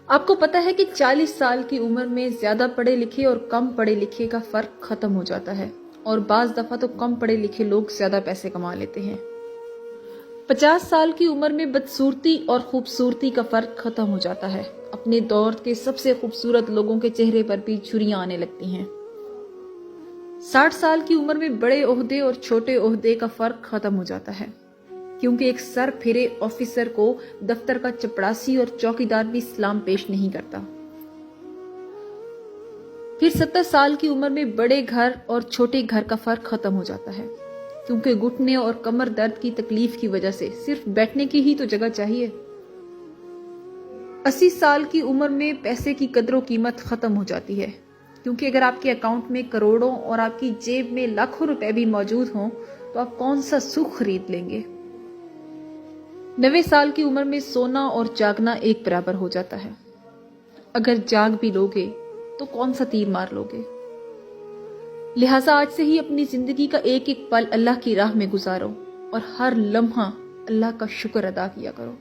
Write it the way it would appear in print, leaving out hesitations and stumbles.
آپ کو پتا ہے کہ 40 سال کی عمر میں زیادہ پڑھے لکھے اور کم پڑھے لکھے کا فرق ختم ہو جاتا ہے، اور بعض دفعہ تو کم پڑھے لکھے لوگ زیادہ پیسے کما لیتے ہیں۔ 50 سال کی عمر میں بدصورتی اور خوبصورتی کا فرق ختم ہو جاتا ہے، اپنے دور کے سب سے خوبصورت لوگوں کے چہرے پر بھی چھریاں آنے لگتی ہیں۔ 60 سال کی عمر میں بڑے عہدے اور چھوٹے عہدے کا فرق ختم ہو جاتا ہے، کیونکہ ایک سر پھرے آفیسر کو دفتر کا چپڑاسی اور چوکیدار بھی سلام پیش نہیں کرتا۔ پھر 70 سال کی عمر میں بڑے گھر اور چھوٹے گھر کا فرق ختم ہو جاتا ہے، کیونکہ گھٹنے اور کمر درد کی تکلیف کی وجہ سے صرف بیٹھنے کی ہی تو جگہ چاہیے۔ 80 سال کی عمر میں پیسے کی قدر و قیمت ختم ہو جاتی ہے، کیونکہ اگر آپ کے اکاؤنٹ میں کروڑوں اور آپ کی جیب میں لاکھوں روپے بھی موجود ہوں تو آپ کون سا سکھ خرید لیں گے۔ 90 سال کی عمر میں سونا اور جاگنا ایک برابر ہو جاتا ہے، اگر جاگ بھی لوگے تو کون سا تیر مار لوگے۔ لہٰذا آج سے ہی اپنی زندگی کا ایک ایک پل اللہ کی راہ میں گزارو اور ہر لمحہ اللہ کا شکر ادا کیا کرو۔